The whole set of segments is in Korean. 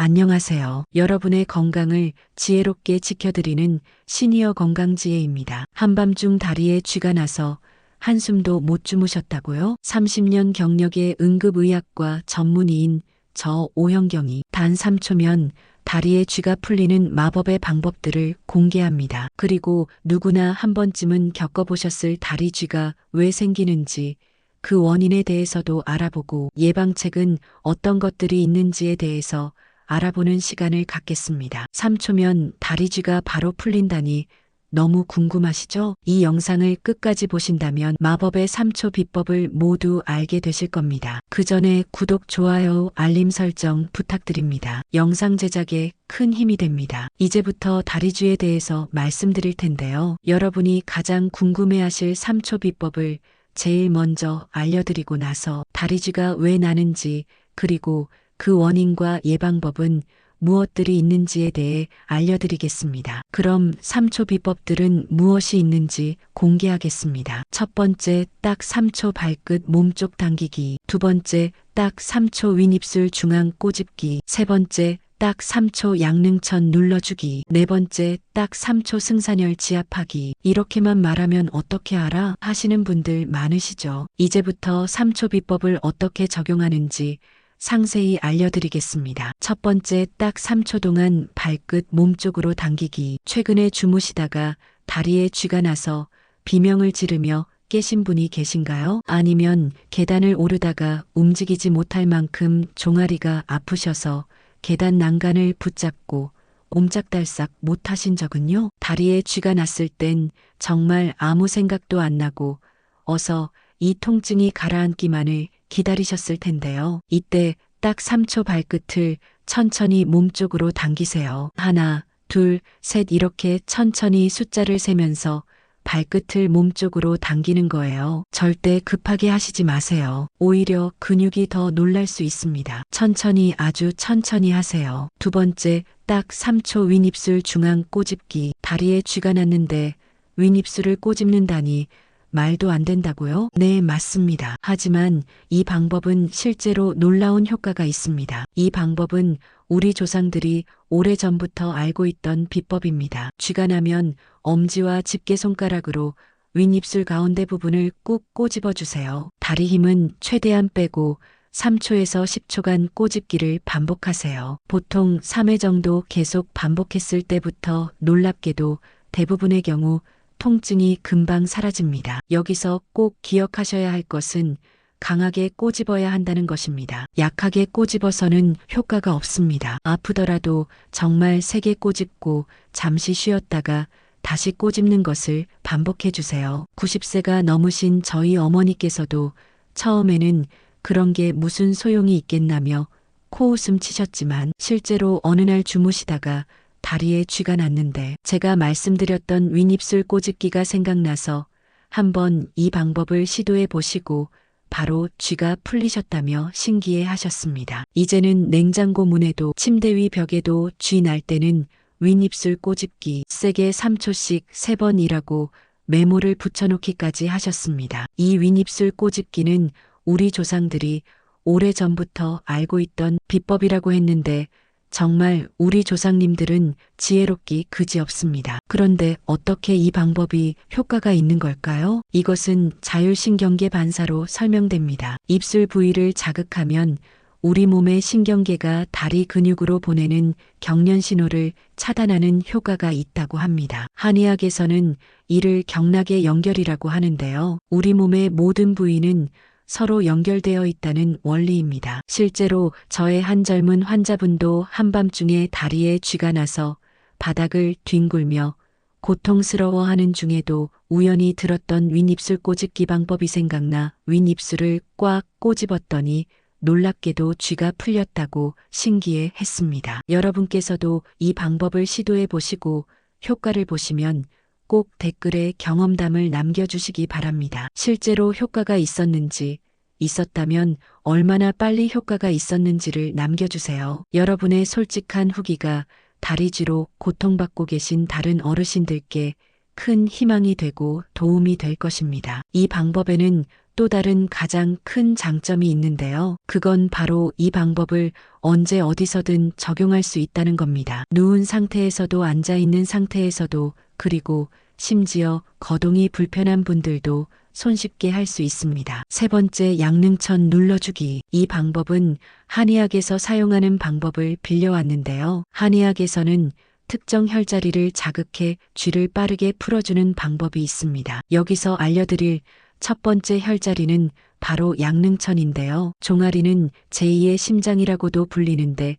안녕하세요. 여러분의 건강을 지혜롭게 지켜드리는 시니어 건강지혜입니다. 한밤중 다리에 쥐가 나서 한숨도 못 주무셨다고요? 30년 경력의 응급의학과 전문의인 저 오현경이 단 3초면 다리에 쥐가 풀리는 마법의 방법들을 공개합니다. 그리고 누구나 한 번쯤은 겪어보셨을 다리 쥐가 왜 생기는지, 그 원인에 대해서도 알아보고 예방책은 어떤 것들이 있는지에 대해서 알아보는 시간을 갖겠습니다. 3초면 다리 쥐가 바로 풀린다니 너무 궁금하시죠? 이 영상을 끝까지 보신다면 마법의 3초 비법을 모두 알게 되실 겁니다. 그 전에 구독, 좋아요, 알림 설정 부탁드립니다. 영상 제작에 큰 힘이 됩니다. 이제부터 다리쥐에 대해서 말씀드릴 텐데요. 여러분이 가장 궁금해하실 3초 비법을 제일 먼저 알려드리고 나서 다리쥐가 왜 나는지, 그리고 그 원인과 예방법은 무엇들이 있는지에 대해 알려드리겠습니다. 그럼 3초 비법들은 무엇이 있는지 공개하겠습니다. 첫 번째, 딱 3초 발끝 몸쪽 당기기. 두 번째, 딱 3초 윗입술 중앙 꼬집기. 세 번째, 딱 3초 양릉천 눌러주기. 네 번째, 딱 3초 승산혈 지압하기. 이렇게만 말하면 어떻게 알아? 하시는 분들 많으시죠? 이제부터 3초 비법을 어떻게 적용하는지 상세히 알려드리겠습니다. 첫 번째, 딱 3초 동안 발끝 몸쪽으로 당기기. 최근에 주무시다가 다리에 쥐가 나서 비명을 지르며 깨신 분이 계신가요? 아니면 계단을 오르다가 움직이지 못할 만큼 종아리가 아프셔서 계단 난간을 붙잡고 옴짝달싹 못하신 적은요? 다리에 쥐가 났을 땐 정말 아무 생각도 안 나고 어서 이 통증이 가라앉기만을 기다리셨을 텐데요. 이때 딱 3초 발끝을 천천히 몸쪽으로 당기세요. 하나, 둘, 셋 이렇게 천천히 숫자를 세면서 발끝을 몸쪽으로 당기는 거예요. 절대 급하게 하시지 마세요. 오히려 근육이 더 놀랄 수 있습니다. 천천히, 아주 천천히 하세요. 두 번째, 딱 3초 윗입술 중앙 꼬집기. 다리에 쥐가 났는데 윗입술을 꼬집는다니 말도 안 된다고요? 네, 맞습니다. 하지만 이 방법은 실제로 놀라운 효과가 있습니다. 이 방법은 우리 조상들이 오래전부터 알고 있던 비법입니다. 쥐가 나면 엄지와 집게손가락으로 윗입술 가운데 부분을 꾹 꼬집어 주세요. 다리 힘은 최대한 빼고 3초에서 10초간 꼬집기를 반복하세요. 보통 3회 정도 계속 반복했을 때부터 놀랍게도 대부분의 경우 통증이 금방 사라집니다. 여기서 꼭 기억하셔야 할 것은 강하게 꼬집어야 한다는 것입니다. 약하게 꼬집어서는 효과가 없습니다. 아프더라도 정말 세게 꼬집고 잠시 쉬었다가 다시 꼬집는 것을 반복해 주세요. 90세가 넘으신 저희 어머니께서도 처음에는 그런 게 무슨 소용이 있겠나며 코웃음 치셨지만 실제로 어느 날 주무시다가 다리에 쥐가 났는데 제가 말씀드렸던 윗입술 꼬집기가 생각나서 한번 이 방법을 시도해 보시고 바로 쥐가 풀리셨다며 신기해 하셨습니다. 이제는 냉장고 문에도 침대 위 벽에도 쥐 날 때는 윗입술 꼬집기 세게 3초씩 3번이라고 메모를 붙여놓기까지 하셨습니다. 이 윗입술 꼬집기는 우리 조상들이 오래전부터 알고 있던 비법이라고 했는데 정말 우리 조상님들은 지혜롭기 그지없습니다. 그런데 어떻게 이 방법이 효과가 있는 걸까요? 이것은 자율신경계 반사로 설명됩니다. 입술 부위를 자극하면 우리 몸의 신경계가 다리 근육으로 보내는 경련 신호를 차단하는 효과가 있다고 합니다. 한의학에서는 이를 경락의 연결이라고 하는데요. 우리 몸의 모든 부위는 서로 연결되어 있다는 원리입니다. 실제로 저의 한 젊은 환자분도 한밤중에 다리에 쥐가 나서 바닥을 뒹굴며 고통스러워하는 중에도 우연히 들었던 윗입술 꼬집기 방법이 생각나 윗입술을 꽉 꼬집었더니 놀랍게도 쥐가 풀렸다고 신기해 했습니다. 여러분께서도 이 방법을 시도해 보시고 효과를 보시면 꼭 댓글에 경험담을 남겨주시기 바랍니다. 실제로 효과가 있었다면 얼마나 빨리 효과가 있었는지를 남겨주세요. 여러분의 솔직한 후기가 다리쥐로 고통받고 계신 다른 어르신들께 큰 희망이 되고 도움이 될 것입니다. 이 방법에는 또 다른 가장 큰 장점이 있는데요. 그건 바로 이 방법을 언제 어디서든 적용할 수 있다는 겁니다. 누운 상태에서도 앉아 있는 상태에서도 그리고 심지어 거동이 불편한 분들도 손쉽게 할 수 있습니다. 세 번째, 양릉천 눌러주기. 이 방법은 한의학에서 사용하는 방법을 빌려왔는데요. 한의학에서는 특정 혈자리를 자극해 쥐를 빠르게 풀어주는 방법이 있습니다. 여기서 알려드릴 첫 번째 혈자리는 바로 양릉천인데요. 종아리는 제2의 심장이라고도 불리는데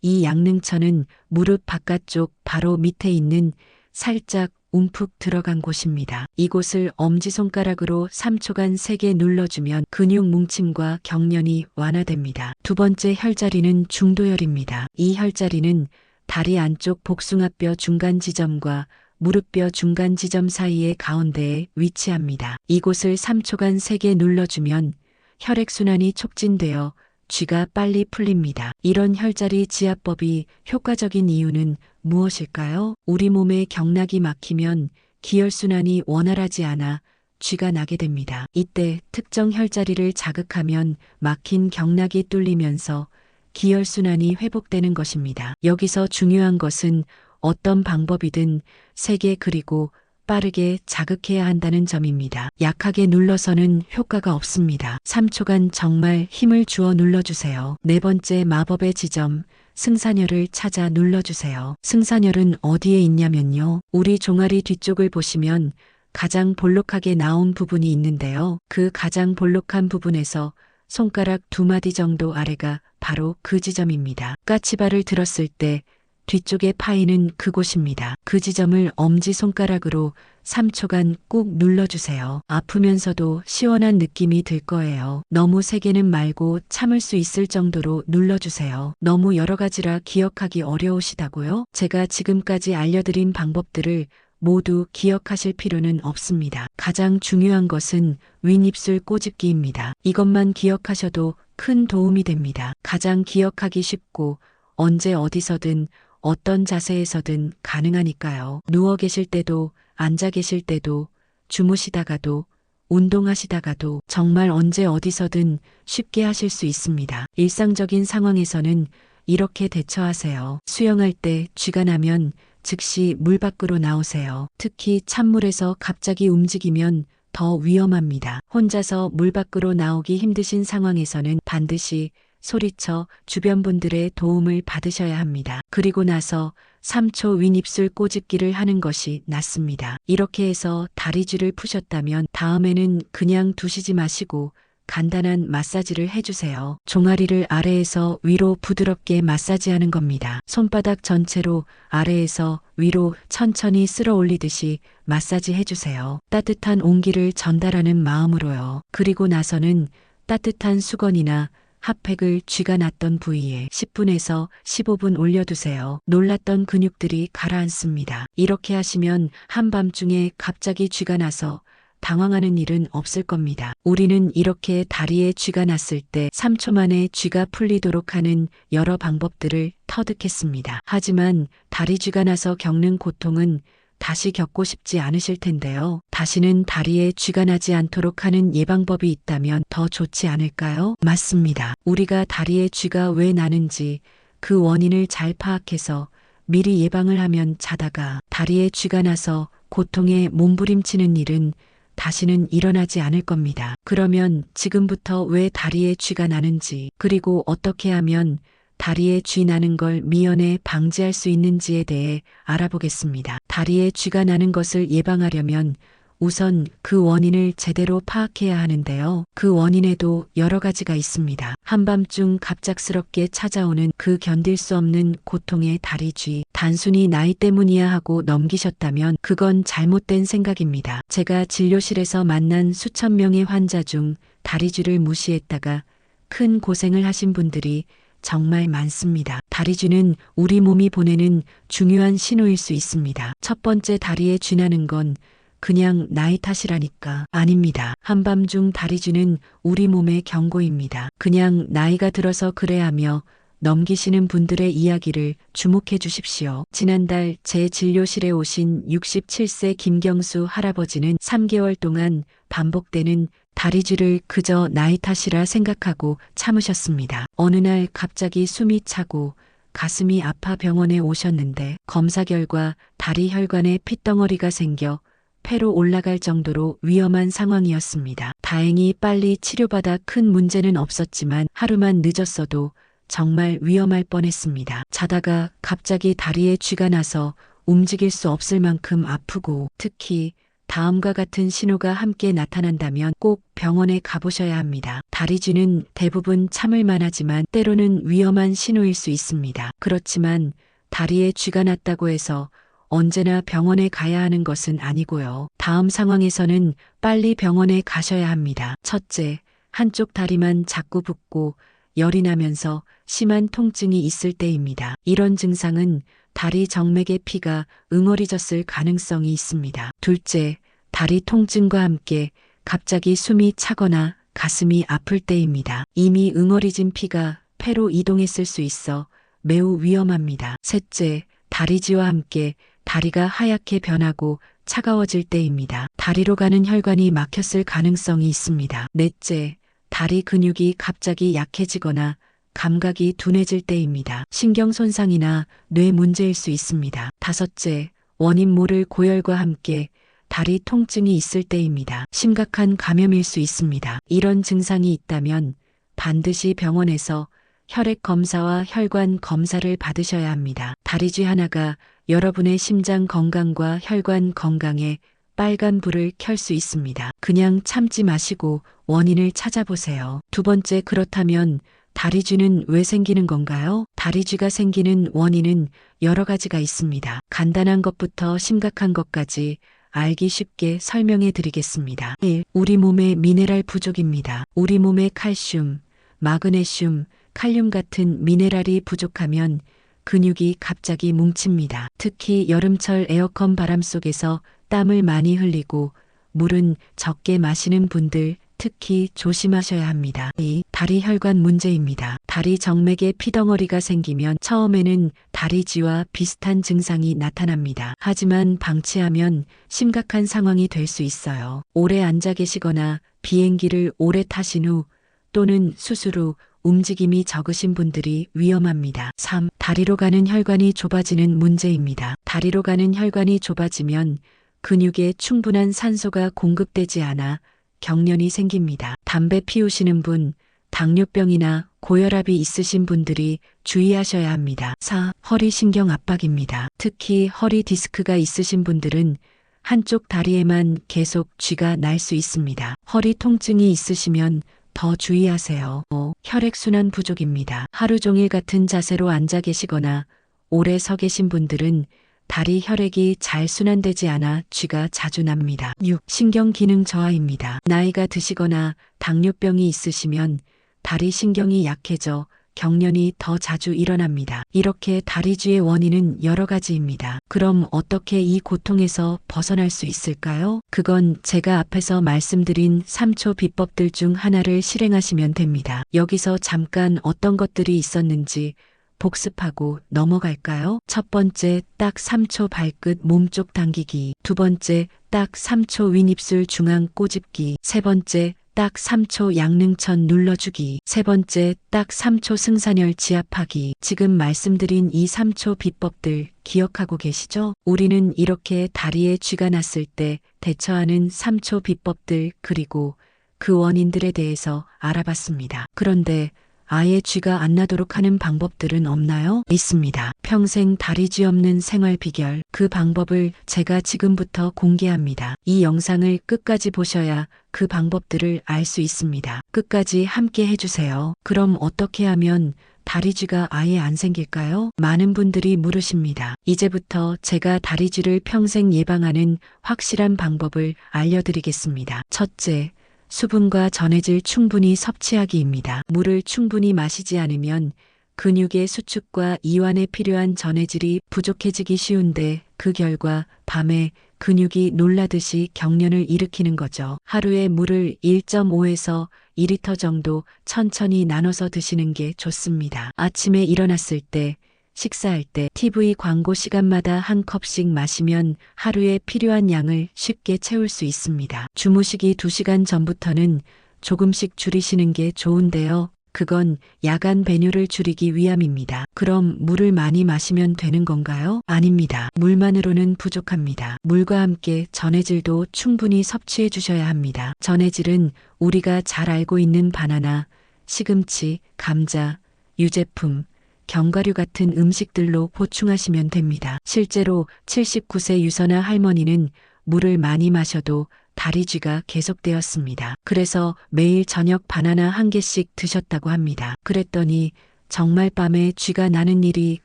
이 양릉천은 무릎 바깥쪽 바로 밑에 있는 살짝 움푹 들어간 곳입니다. 이곳을 엄지손가락으로 3초간 세게 눌러주면 근육 뭉침과 경련이 완화됩니다. 두 번째 혈자리는 중도혈입니다. 이 혈자리는 다리 안쪽 복숭아뼈 중간 지점과 무릎뼈 중간 지점 사이의 가운데에 위치합니다. 이곳을 3초간 세게 눌러주면 혈액순환이 촉진되어 쥐가 빨리 풀립니다. 이런 혈자리 지압법이 효과적인 이유는 무엇일까요? 우리 몸에 경락이 막히면 기혈순환이 원활하지 않아 쥐가 나게 됩니다. 이때 특정 혈자리를 자극하면 막힌 경락이 뚫리면서 기혈순환이 회복되는 것입니다. 여기서 중요한 것은 어떤 방법이든 세게 그리고 빠르게 자극해야 한다는 점입니다. 약하게 눌러서는 효과가 없습니다. 3초간 정말 힘을 주어 눌러주세요. 네 번째, 마법의 지점, 승산혈을 찾아 눌러주세요. 승산혈은 어디에 있냐면요. 우리 종아리 뒤쪽을 보시면 가장 볼록하게 나온 부분이 있는데요. 그 가장 볼록한 부분에서 손가락 2마디 정도 아래가 바로 그 지점입니다. 까치발을 들었을 때 뒤쪽에 파이는 그곳입니다. 그 지점을 엄지손가락으로 3초간 꾹 눌러주세요. 아프면서도 시원한 느낌이 들 거예요. 너무 세게는 말고 참을 수 있을 정도로 눌러주세요. 너무 여러 가지라 기억하기 어려우시다고요? 제가 지금까지 알려드린 방법들을 모두 기억하실 필요는 없습니다. 가장 중요한 것은 윗입술 꼬집기입니다. 이것만 기억하셔도 큰 도움이 됩니다. 가장 기억하기 쉽고 언제 어디서든 어떤 자세에서든 가능하니까요. 누워 계실 때도 앉아 계실 때도 주무시다가도 운동하시다가도 정말 언제 어디서든 쉽게 하실 수 있습니다. 일상적인 상황에서는 이렇게 대처하세요. 수영할 때 쥐가 나면 즉시 물 밖으로 나오세요. 특히 찬물에서 갑자기 움직이면 더 위험합니다. 혼자서 물 밖으로 나오기 힘드신 상황에서는 반드시 소리쳐 주변 분들의 도움을 받으셔야 합니다. 그리고 나서 3초 윗입술 꼬집기를 하는 것이 낫습니다. 이렇게 해서 다리쥐를 푸셨다면 다음에는 그냥 두시지 마시고 간단한 마사지를 해주세요. 종아리를 아래에서 위로 부드럽게 마사지하는 겁니다. 손바닥 전체로 아래에서 위로 천천히 쓸어 올리듯이 마사지 해주세요. 따뜻한 온기를 전달하는 마음으로요. 그리고 나서는 따뜻한 수건이나 핫팩을 쥐가 났던 부위에 10분에서 15분 올려두세요. 놀랐던 근육들이 가라앉습니다. 이렇게 하시면 한밤중에 갑자기 쥐가 나서 당황하는 일은 없을 겁니다. 우리는 이렇게 다리에 쥐가 났을 때 3초 만에 쥐가 풀리도록 하는 여러 방법들을 터득했습니다. 하지만 다리 쥐가 나서 겪는 고통은 다시 겪고 싶지 않으실 텐데요. 다시는 다리에 쥐가 나지 않도록 하는 예방법이 있다면 더 좋지 않을까요? 맞습니다. 우리가 다리에 쥐가 왜 나는지 그 원인을 잘 파악해서 미리 예방을 하면 자다가 다리에 쥐가 나서 고통에 몸부림치는 일은 다시는 일어나지 않을 겁니다. 그러면 지금부터 왜 다리에 쥐가 나는지 그리고 어떻게 하면 다리에 쥐 나는 걸 미연에 방지할 수 있는지에 대해 알아보겠습니다. 다리에 쥐가 나는 것을 예방하려면 우선 그 원인을 제대로 파악해야 하는데요. 그 원인에도 여러 가지가 있습니다. 한밤중 갑작스럽게 찾아오는 그 견딜 수 없는 고통의 다리쥐. 단순히 나이 때문이야 하고 넘기셨다면 그건 잘못된 생각입니다. 제가 진료실에서 만난 수천 명의 환자 중 다리쥐를 무시했다가 큰 고생을 하신 분들이 정말 많습니다. 다리쥐는 우리 몸이 보내는 중요한 신호일 수 있습니다. 첫 번째, 다리에 쥐 나는 건 그냥 나이 탓이라니까. 아닙니다. 한밤중 다리쥐는 우리 몸의 경고입니다. 그냥 나이가 들어서 그래 하며 넘기시는 분들의 이야기를 주목해 주십시오. 지난달 제 진료실에 오신 67세 김경수 할아버지는 3개월 동안 반복되는 다리쥐를 그저 나이 탓이라 생각하고 참으셨습니다. 어느 날 갑자기 숨이 차고 가슴이 아파 병원에 오셨는데 검사 결과 다리 혈관에 핏덩어리가 생겨 폐로 올라갈 정도로 위험한 상황이었습니다. 다행히 빨리 치료받아 큰 문제는 없었지만 하루만 늦었어도 정말 위험할 뻔했습니다. 자다가 갑자기 다리에 쥐가 나서 움직일 수 없을 만큼 아프고 특히 다음과 같은 신호가 함께 나타난다면 꼭 병원에 가보셔야 합니다. 다리쥐는 대부분 참을 만하지만 때로는 위험한 신호일 수 있습니다. 그렇지만 다리에 쥐가 났다고 해서 언제나 병원에 가야 하는 것은 아니고요. 다음 상황에서는 빨리 병원에 가셔야 합니다. 첫째, 한쪽 다리만 자꾸 붓고 열이 나면서 심한 통증이 있을 때입니다. 이런 증상은 다리 정맥의 피가 응어리졌을 가능성이 있습니다. 둘째, 다리 통증과 함께 갑자기 숨이 차거나 가슴이 아플 때입니다. 이미 응어리진 피가 폐로 이동했을 수 있어 매우 위험합니다. 셋째, 다리쥐와 함께 다리가 하얗게 변하고 차가워질 때입니다. 다리로 가는 혈관이 막혔을 가능성이 있습니다. 넷째, 다리 근육이 갑자기 약해지거나 감각이 둔해질 때입니다. 신경 손상이나 뇌 문제일 수 있습니다. 다섯째, 원인 모를 고열과 함께 다리 통증이 있을 때입니다. 심각한 감염일 수 있습니다. 이런 증상이 있다면 반드시 병원에서 혈액 검사와 혈관 검사를 받으셔야 합니다. 다리쥐 하나가 여러분의 심장 건강과 혈관 건강에 빨간 불을 켤 수 있습니다. 그냥 참지 마시고 원인을 찾아보세요. 두 번째, 그렇다면 다리쥐는 왜 생기는 건가요? 다리쥐가 생기는 원인은 여러 가지가 있습니다. 간단한 것부터 심각한 것까지 알기 쉽게 설명해 드리겠습니다. 1. 우리 몸의 미네랄 부족입니다. 우리 몸에 칼슘, 마그네슘, 칼륨 같은 미네랄이 부족하면 근육이 갑자기 뭉칩니다. 특히 여름철 에어컨 바람 속에서 땀을 많이 흘리고 물은 적게 마시는 분들 특히 조심하셔야 합니다. 2. 다리 혈관 문제입니다. 다리 정맥에 피덩어리가 생기면 처음에는 다리쥐와 비슷한 증상이 나타납니다. 하지만 방치하면 심각한 상황이 될 수 있어요. 오래 앉아 계시거나 비행기를 오래 타신 후 또는 수술 후 움직임이 적으신 분들이 위험합니다. 3. 다리로 가는 혈관이 좁아지는 문제입니다. 다리로 가는 혈관이 좁아지면 근육에 충분한 산소가 공급되지 않아 경련이 생깁니다. 담배 피우시는 분, 당뇨병이나 고혈압이 있으신 분들이 주의하셔야 합니다. 4. 허리 신경 압박입니다. 특히 허리 디스크가 있으신 분들은 한쪽 다리에만 계속 쥐가 날 수 있습니다. 허리 통증이 있으시면 더 주의하세요. 5. 혈액순환 부족입니다. 하루 종일 같은 자세로 앉아 계시거나 오래 서 계신 분들은 다리 혈액이 잘 순환되지 않아 쥐가 자주 납니다. 6. 신경 기능 저하입니다. 나이가 드시거나 당뇨병이 있으시면 다리 신경이 약해져 경련이 더 자주 일어납니다. 이렇게 다리쥐의 원인은 여러 가지입니다. 그럼 어떻게 이 고통에서 벗어날 수 있을까요? 그건 제가 앞에서 말씀드린 3초 비법들 중 하나를 실행하시면 됩니다. 여기서 잠깐 어떤 것들이 있었는지 복습하고 넘어갈까요? 첫 번째, 딱 3초 발끝 몸쪽 당기기. 두 번째, 딱 3초 윗입술 중앙 꼬집기. 세 번째, 딱 3초 양릉천 눌러주기. 세 번째, 딱 3초 승산혈 지압하기. 지금 말씀드린 이 3초 비법들 기억하고 계시죠? 우리는 이렇게 다리에 쥐가 났을 때 대처하는 3초 비법들 그리고 그 원인들에 대해서 알아봤습니다. 그런데 아예 쥐가 안 나도록 하는 방법들은 없나요? 있습니다. 평생 다리쥐 없는 생활 비결. 그 방법을 제가 지금부터 공개합니다. 이 영상을 끝까지 보셔야 그 방법들을 알 수 있습니다. 끝까지 함께 해주세요. 그럼 어떻게 하면 다리쥐가 아예 안 생길까요? 많은 분들이 물으십니다. 이제부터 제가 다리쥐를 평생 예방하는 확실한 방법을 알려드리겠습니다. 첫째, 수분과 전해질 충분히 섭취하기입니다. 물을 충분히 마시지 않으면 근육의 수축과 이완에 필요한 전해질이 부족해지기 쉬운데 그 결과 밤에 근육이 놀라듯이 경련을 일으키는 거죠. 하루에 물을 1.5에서 2리터 정도 천천히 나눠서 드시는 게 좋습니다. 아침에 일어났을 때 식사할 때, TV 광고 시간마다 한 컵씩 마시면 하루에 필요한 양을 쉽게 채울 수 있습니다. 주무시기 2시간 전부터는 조금씩 줄이시는 게 좋은데요. 그건 야간 배뇨를 줄이기 위함입니다. 그럼 물을 많이 마시면 되는 건가요? 아닙니다. 물만으로는 부족합니다. 물과 함께 전해질도 충분히 섭취해 주셔야 합니다. 전해질은 우리가 잘 알고 있는 바나나, 시금치, 감자, 유제품, 견과류 같은 음식들로 보충하시면 됩니다. 실제로 79세 유선아 할머니는 물을 많이 마셔도 다리쥐가 계속되었습니다. 그래서 매일 저녁 바나나 1개씩 드셨다고 합니다. 그랬더니 정말 밤에 쥐가 나는 일이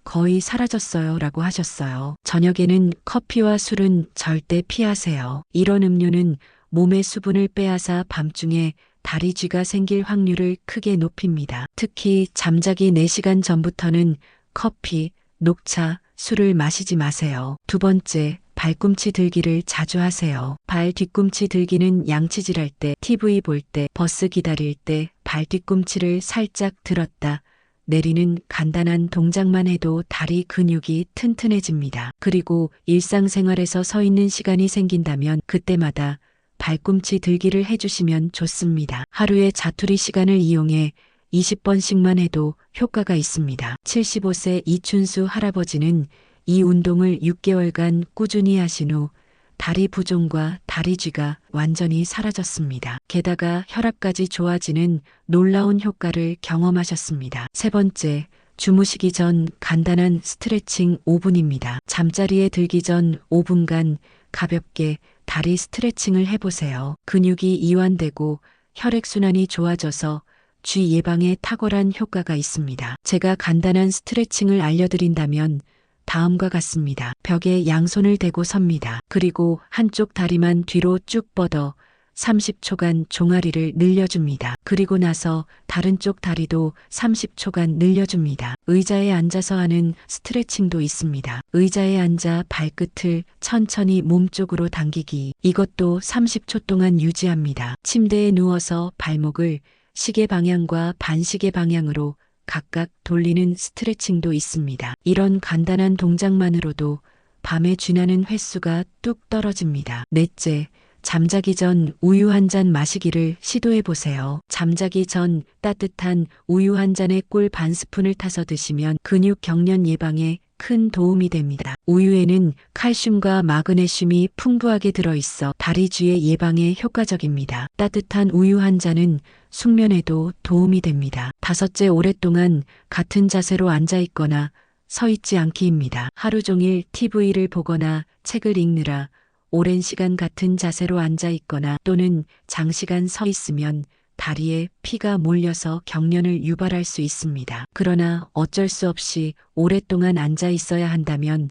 거의 사라졌어요 라고 하셨어요. 저녁에는 커피와 술은 절대 피하세요. 이런 음료는 몸의 수분을 빼앗아 밤중에 다리쥐가 생길 확률을 크게 높입니다. 특히 잠자기 4시간 전부터는 커피, 녹차, 술을 마시지 마세요. 2번째, 발꿈치 들기를 자주 하세요. 발 뒤꿈치 들기는 양치질할 때, TV 볼 때, 버스 기다릴 때 발 뒤꿈치를 살짝 들었다 내리는 간단한 동작만 해도 다리 근육이 튼튼해집니다. 그리고 일상생활에서 서 있는 시간이 생긴다면 그때마다 발꿈치 들기를 해주시면 좋습니다. 하루에 자투리 시간을 이용해 20번씩만 해도 효과가 있습니다. 75세 이춘수 할아버지는 이 운동을 6개월간 꾸준히 하신 후 다리 부종과 다리쥐가 완전히 사라졌습니다. 게다가 혈압까지 좋아지는 놀라운 효과를 경험하셨습니다. 3번째, 주무시기 전 간단한 스트레칭 5분입니다. 잠자리에 들기 전 5분간 가볍게 다리 스트레칭을 해보세요. 근육이 이완되고 혈액순환이 좋아져서 쥐 예방에 탁월한 효과가 있습니다. 제가 간단한 스트레칭을 알려드린다면 다음과 같습니다. 벽에 양손을 대고 섭니다. 그리고 한쪽 다리만 뒤로 쭉 뻗어 30초간 종아리를 늘려줍니다. 그리고 나서 다른 쪽 다리도 30초간 늘려줍니다. 의자에 앉아서 하는 스트레칭도 있습니다. 의자에 앉아 발끝을 천천히 몸쪽으로 당기기. 이것도 30초 동안 유지합니다. 침대에 누워서 발목을 시계 방향과 반시계 방향으로 각각 돌리는 스트레칭도 있습니다. 이런 간단한 동작만으로도 밤에 쥐나는 횟수가 뚝 떨어집니다. 넷째, 잠자기 전 우유 한 잔 마시기를 시도해 보세요. 잠자기 전 따뜻한 우유 한 잔에 꿀 반 스푼을 타서 드시면 근육 경련 예방에 큰 도움이 됩니다. 우유에는 칼슘과 마그네슘이 풍부하게 들어있어 다리쥐의 예방에 효과적입니다. 따뜻한 우유 한 잔은 숙면에도 도움이 됩니다. 5째, 오랫동안 같은 자세로 앉아 있거나 서 있지 않기입니다. 하루 종일 TV를 보거나 책을 읽느라 오랜 시간 같은 자세로 앉아 있거나 또는 장시간 서 있으면 다리에 피가 몰려서 경련을 유발할 수 있습니다. 그러나 어쩔 수 없이 오랫동안 앉아 있어야 한다면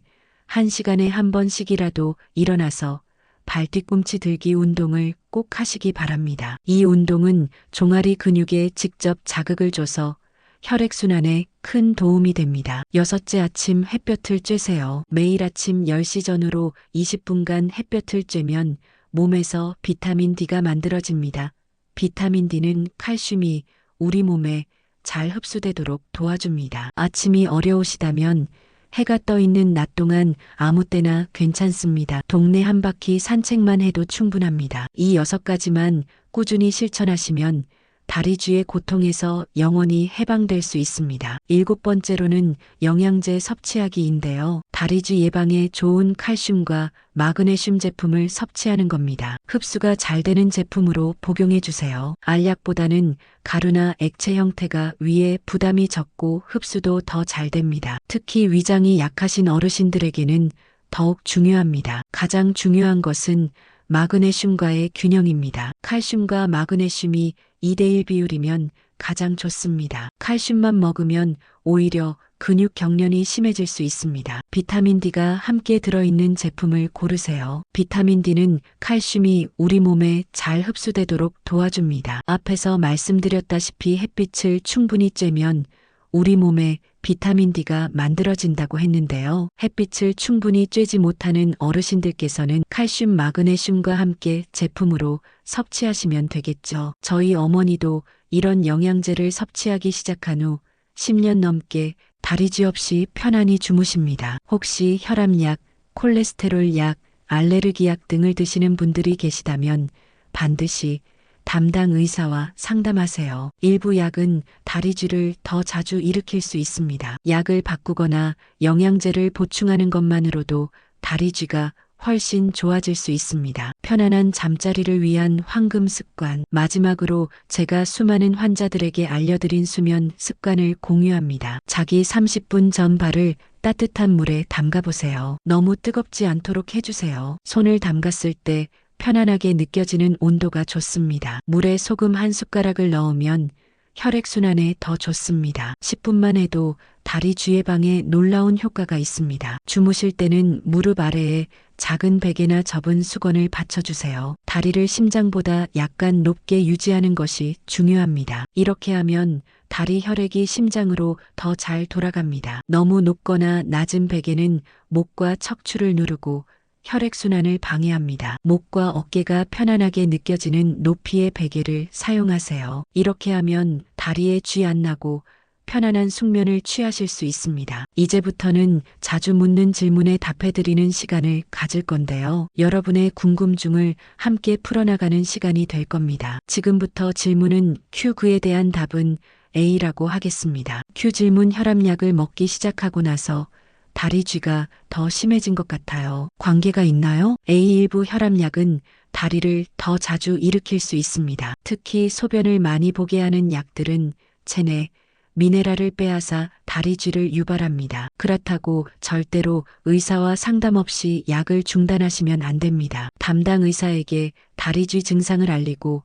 1시간에 한 번씩이라도 일어나서 발 뒤꿈치 들기 운동을 꼭 하시기 바랍니다. 이 운동은 종아리 근육에 직접 자극을 줘서 혈액순환에 큰 도움이 됩니다. 6째, 아침 햇볕을 쬐세요. 매일 아침 10시 전후로 20분간 햇볕을 쬐면 몸에서 비타민 D가 만들어집니다. 비타민 D는 칼슘이 우리 몸에 잘 흡수되도록 도와줍니다. 아침이 어려우시다면 해가 떠 있는 낮 동안 아무 때나 괜찮습니다. 동네 한 바퀴 산책만 해도 충분합니다. 이 6가지만 꾸준히 실천하시면 다리쥐의 고통에서 영원히 해방될 수 있습니다. 7번째로는 영양제 섭취하기인데요. 다리쥐 예방에 좋은 칼슘과 마그네슘 제품을 섭취하는 겁니다. 흡수가 잘 되는 제품으로 복용해 주세요. 알약보다는 가루나 액체 형태가 위에 부담이 적고 흡수도 더 잘 됩니다. 특히 위장이 약하신 어르신들에게는 더욱 중요합니다. 가장 중요한 것은 마그네슘과의 균형입니다. 칼슘과 마그네슘이 2대1 비율이면 가장 좋습니다. 칼슘만 먹으면 오히려 근육 경련이 심해질 수 있습니다. 비타민 D가 함께 들어있는 제품을 고르세요. 비타민 D는 칼슘이 우리 몸에 잘 흡수되도록 도와줍니다. 앞에서 말씀드렸다시피 햇빛을 충분히 쬐면 우리 몸에 비타민 D가 만들어진다고 했는데요. 햇빛을 충분히 쬐지 못하는 어르신들께서는 칼슘, 마그네슘과 함께 제품으로 섭취하시면 되겠죠. 저희 어머니도 이런 영양제를 섭취하기 시작한 후 10년 넘게 다리쥐 없이 편안히 주무십니다. 혹시 혈압약, 콜레스테롤 약, 알레르기 약 등을 드시는 분들이 계시다면 반드시 담당 의사와 상담하세요. 일부 약은 다리쥐를 더 자주 일으킬 수 있습니다. 약을 바꾸거나 영양제를 보충하는 것만으로도 다리쥐가 훨씬 좋아질 수 있습니다. 편안한 잠자리를 위한 황금 습관. 마지막으로 제가 수많은 환자들에게 알려드린 수면 습관을 공유합니다. 자기 30분 전 발을 따뜻한 물에 담가보세요. 너무 뜨겁지 않도록 해주세요. 손을 담갔을 때 편안하게 느껴지는 온도가 좋습니다. 물에 소금 한 숟가락을 넣으면 혈액순환에 더 좋습니다. 10분만 해도 다리쥐 예방에 놀라운 효과가 있습니다. 주무실 때는 무릎 아래에 작은 베개나 접은 수건을 받쳐주세요. 다리를 심장보다 약간 높게 유지하는 것이 중요합니다. 이렇게 하면 다리 혈액이 심장으로 더 잘 돌아갑니다. 너무 높거나 낮은 베개는 목과 척추를 누르고 혈액순환을 방해합니다. 목과 어깨가 편안하게 느껴지는 높이의 베개를 사용하세요. 이렇게 하면 다리에 쥐 안 나고 편안한 숙면을 취하실 수 있습니다. 이제부터는 자주 묻는 질문에 답해드리는 시간을 가질 건데요. 여러분의 궁금증을 함께 풀어나가는 시간이 될 겁니다. 지금부터 질문은 Q, 그에 대한 답은 A라고 하겠습니다. Q 질문: 혈압약을 먹기 시작하고 나서 다리쥐가 더 심해진 것 같아요. 관계가 있나요? A, 일부 혈압약은 다리를 더 자주 일으킬 수 있습니다. 특히 소변을 많이 보게 하는 약들은 체내 미네랄을 빼앗아 다리쥐를 유발합니다. 그렇다고 절대로 의사와 상담 없이 약을 중단하시면 안 됩니다. 담당 의사에게 다리쥐 증상을 알리고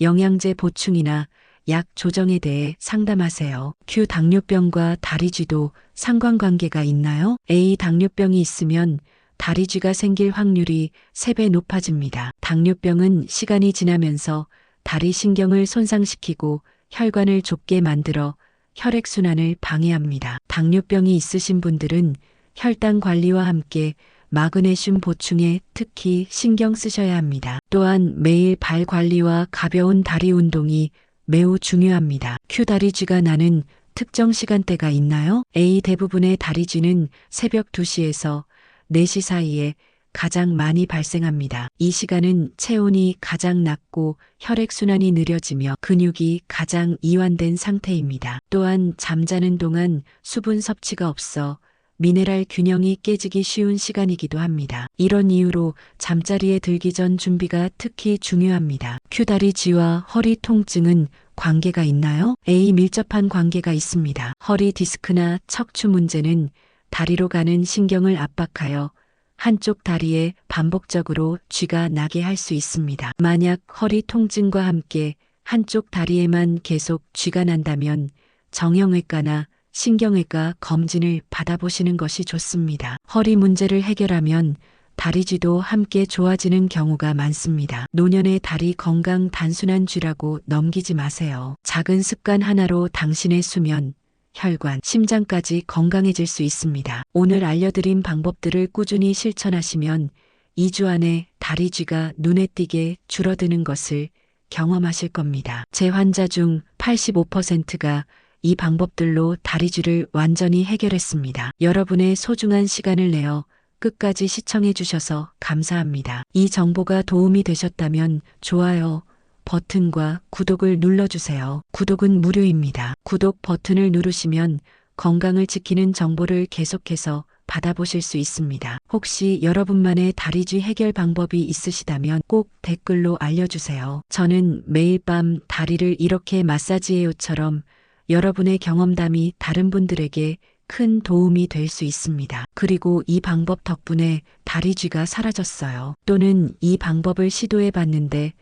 영양제 보충이나 약 조정에 대해 상담하세요. Q, 당뇨병과 다리쥐도 상관관계가 있나요? A, 당뇨병이 있으면 다리쥐가 생길 확률이 3배 높아집니다. 당뇨병은 시간이 지나면서 다리 신경을 손상시키고 혈관을 좁게 만들어 혈액순환을 방해합니다. 당뇨병이 있으신 분들은 혈당 관리와 함께 마그네슘 보충에 특히 신경 쓰셔야 합니다. 또한 매일 발 관리와 가벼운 다리 운동이 매우 중요합니다. Q, 다리쥐가 나는 특정 시간대가 있나요? A, 대부분의 다리쥐는 새벽 2시에서 4시 사이에 가장 많이 발생합니다. 이 시간은 체온이 가장 낮고 혈액순환이 느려지며 근육이 가장 이완된 상태입니다. 또한 잠자는 동안 수분 섭취가 없어 미네랄 균형이 깨지기 쉬운 시간이기도 합니다. 이런 이유로 잠자리에 들기 전 준비가 특히 중요합니다. Q, 다리쥐와 허리 통증은 관계가 있나요? A, 밀접한 관계가 있습니다. 허리 디스크나 척추 문제는 다리로 가는 신경을 압박하여 한쪽 다리에 반복적으로 쥐가 나게 할 수 있습니다. 만약 허리 통증과 함께 한쪽 다리에만 계속 쥐가 난다면 정형외과나 신경외과 검진을 받아보시는 것이 좋습니다. 허리 문제를 해결하면 다리쥐도 함께 좋아지는 경우가 많습니다. 노년의 다리 건강 단순한 쥐라고 넘기지 마세요. 작은 습관 하나로 당신의 수면, 혈관, 심장까지 건강해질 수 있습니다. 오늘 알려드린 방법들을 꾸준히 실천하시면 2주 안에 다리쥐가 눈에 띄게 줄어드는 것을 경험하실 겁니다. 제 환자 중 85%가 이 방법들로 다리쥐를 완전히 해결했습니다. 여러분의 소중한 시간을 내어 끝까지 시청해 주셔서 감사합니다. 이 정보가 도움이 되셨다면 좋아요 버튼과 구독을 눌러주세요. 구독은 무료입니다. 구독 버튼을 누르시면 건강을 지키는 정보를 계속해서 받아보실 수 있습니다. 혹시 여러분만의 다리쥐 해결 방법이 있으시다면 꼭 댓글로 알려주세요. 저는 매일 밤 다리를 이렇게 마사지해요처럼 여러분의 경험담이 다른 분들에게 큰 도움이 될 수 있습니다. 그리고 이 방법 덕분에 다리쥐가 사라졌어요. 또는 이 방법을 시도해 봤는데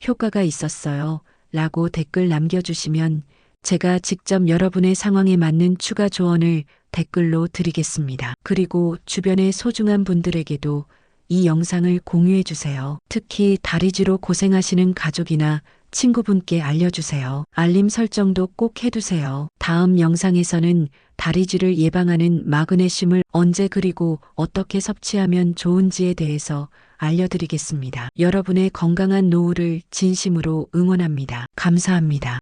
효과가 있었어요 라고 댓글 남겨주시면 제가 직접 여러분의 상황에 맞는 추가 조언을 댓글로 드리겠습니다. 그리고 주변의 소중한 분들에게도 이 영상을 공유해 주세요. 특히 다리쥐로 고생하시는 가족이나 친구분께 알려주세요. 알림 설정도 꼭 해두세요. 다음 영상에서는 다리쥐를 예방하는 마그네슘을 언제 그리고 어떻게 섭취하면 좋은지에 대해서 알려드리겠습니다. 여러분의 건강한 노후를 진심으로 응원합니다. 감사합니다.